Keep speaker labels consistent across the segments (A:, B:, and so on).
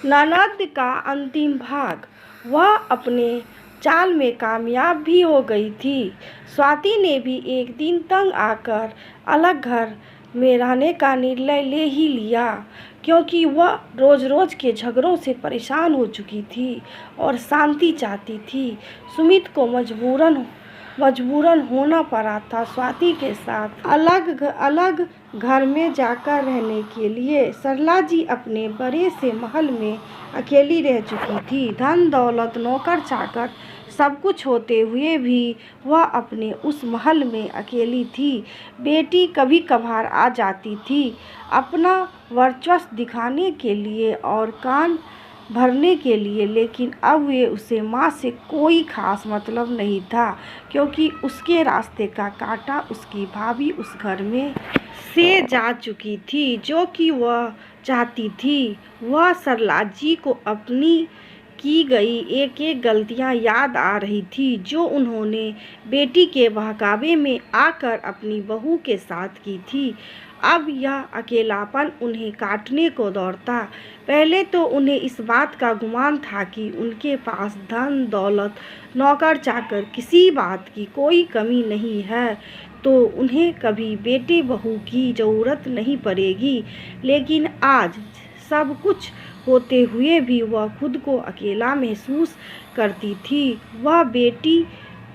A: ननद का अंतिम भाग। वह अपने चाल में कामयाब भी हो गई थी। स्वाति ने भी एक दिन तंग आकर अलग घर में रहने का निर्णय ले ही लिया, क्योंकि वह रोज रोज के झगड़ों से परेशान हो चुकी थी और शांति चाहती थी। सुमित को मजबूरन होना पड़ा था स्वाति के साथ अलग घर में जाकर रहने के लिए। सरला जी अपने बड़े से महल में अकेली रह चुकी थी। धन दौलत नौकर चाकर सब कुछ होते हुए भी वह अपने उस महल में अकेली थी। बेटी कभी कभार आ जाती थी अपना वर्चस्व दिखाने के लिए और कान भरने के लिए, लेकिन अब वे उसे माँ से कोई खास मतलब नहीं था, क्योंकि उसके रास्ते का कांटा उसकी भाभी उस घर में से जा चुकी थी। जो कि वह चाहती थी, वह सरला जी को अपनी की गई एक एक गलतियां याद आ रही थी, जो उन्होंने बेटी के बहकावे में आकर अपनी बहू के साथ की थी। अब यह अकेलापन उन्हें काटने को दौड़ता। पहले तो उन्हें इस बात का गुमान था कि उनके पास धन दौलत नौकर चाकर किसी बात की कोई कमी नहीं है, तो उन्हें कभी बेटे बहू की ज़रूरत नहीं पड़ेगी। लेकिन आज सब कुछ होते हुए भी वह खुद को अकेला महसूस करती थी। वह बेटी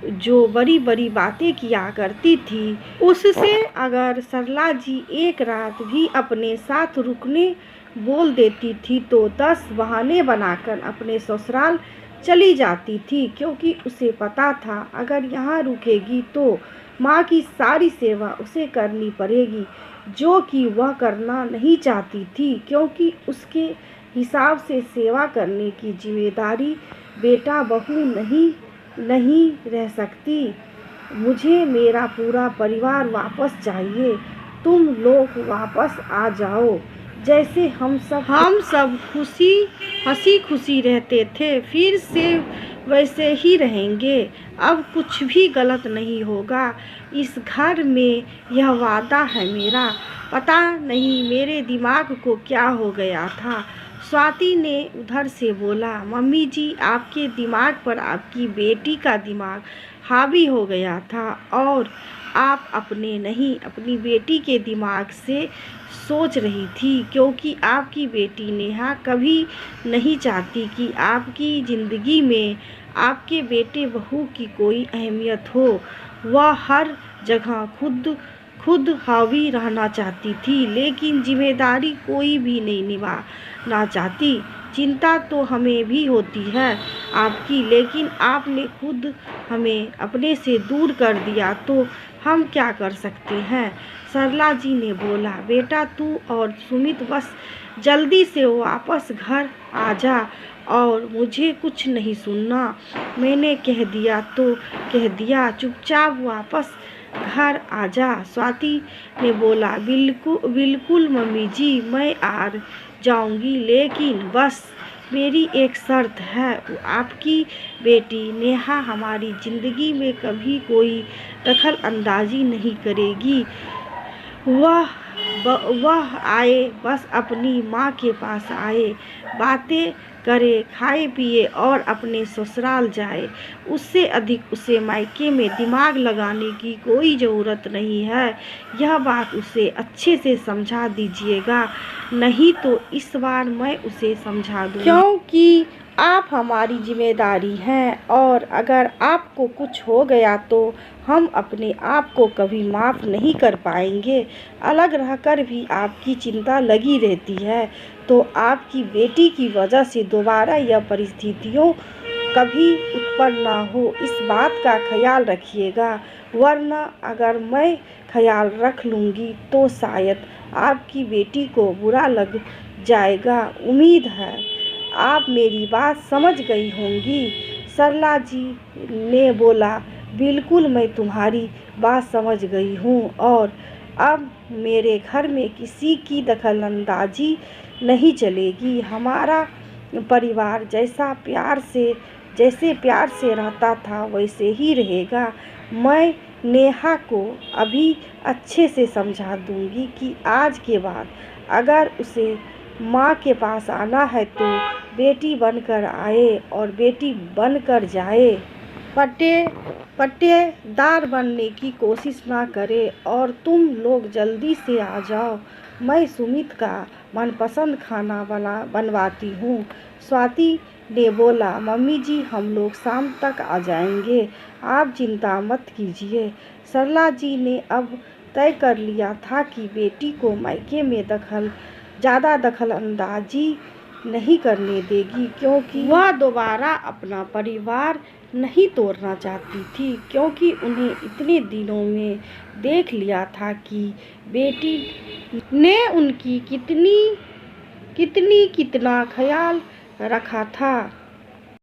A: जो बड़ी बड़ी बातें किया करती थी, उससे अगर सरला जी एक रात भी अपने साथ रुकने बोल देती थी तो 10 बहाने बनाकर अपने ससुराल चली जाती थी, क्योंकि उसे पता था अगर यहाँ रुकेगी तो माँ की सारी सेवा उसे करनी पड़ेगी, जो कि वह करना नहीं चाहती थी, क्योंकि उसके हिसाब से सेवा करने की जिम्मेदारी बेटा बहू नहीं रह सकती। मुझे मेरा पूरा परिवार वापस चाहिए। तुम लोग वापस आ जाओ, जैसे हम सब हंसी खुशी रहते थे, फिर से वैसे ही रहेंगे। अब कुछ भी गलत नहीं होगा इस घर में, यह वादा है मेरा। पता नहीं मेरे दिमाग को क्या हो गया था, स्वाति ने उधर से बोला। मम्मी जी, आपके दिमाग पर आपकी बेटी का दिमाग हावी हो गया था और आप अपने नहीं अपनी बेटी के दिमाग से सोच रही थी, क्योंकि आपकी बेटी नेहा कभी नहीं चाहती कि आपकी ज़िंदगी में आपके बेटे बहू की कोई अहमियत हो। वह हर जगह खुद हावी रहना चाहती थी, लेकिन जिम्मेदारी कोई भी नहीं निभाना चाहती। चिंता तो हमें भी होती है आपकी, लेकिन आपने खुद हमें अपने से दूर कर दिया, तो हम क्या कर सकते हैं। सरला जी ने बोला, बेटा तू और सुमित बस जल्दी से वापस घर आ जा और मुझे कुछ नहीं सुनना। मैंने कह दिया तो कह दिया, चुपचाप वापस घर आ जा। स्वाति ने बोला, बिल्कुल मम्मी जी, मैं आ जाऊंगी, लेकिन बस मेरी एक शर्त है। आपकी बेटी नेहा हमारी ज़िंदगी में कभी कोई दखल अंदाजी नहीं करेगी। वह आए, बस अपनी माँ के पास आए, बातें करे, खाए पिए और अपने ससुराल जाए। उससे अधिक उसे मायके में दिमाग लगाने की कोई ज़रूरत नहीं है। यह बात उसे अच्छे से समझा दीजिएगा, नहीं तो इस बार मैं उसे समझा दूँगी, क्योंकि आप हमारी जिम्मेदारी हैं और अगर आपको कुछ हो गया तो हम अपने आप को कभी माफ़ नहीं कर पाएंगे। अलग रहकर भी आपकी चिंता लगी रहती है, तो आपकी बेटी की वजह से दोबारा यह परिस्थितियों कभी उत्पन्न ना हो, इस बात का ख्याल रखिएगा। वरना अगर मैं ख्याल रख लूँगी तो शायद आपकी बेटी को बुरा लग जाएगा। उम्मीद है आप मेरी बात समझ गई होंगी। सरला जी ने बोला, बिल्कुल मैं तुम्हारी बात समझ गई हूँ और अब मेरे घर में किसी की दखलंदाजी नहीं चलेगी। हमारा परिवार जैसे प्यार से रहता था वैसे ही रहेगा। मैं नेहा को अभी अच्छे से समझा दूंगी कि आज के बाद अगर उसे माँ के पास आना है तो बेटी बनकर आए और बेटी बनकर जाए। पट्टेदार बनने की कोशिश ना करे और तुम लोग जल्दी से आ जाओ, मैं सुमित का मनपसंद खाना बनवाती हूँ। स्वाति ने बोला, मम्मी जी हम लोग शाम तक आ जाएंगे, आप चिंता मत कीजिए। सरला जी ने अब तय कर लिया था कि बेटी को मायके में ज़्यादा दखल अंदाजी नहीं करने देगी, क्योंकि वह दोबारा अपना परिवार नहीं तोड़ना चाहती थी, क्योंकि उन्हें इतने दिनों में देख लिया था कि बेटी ने उनकी कितना ख्याल रखा था।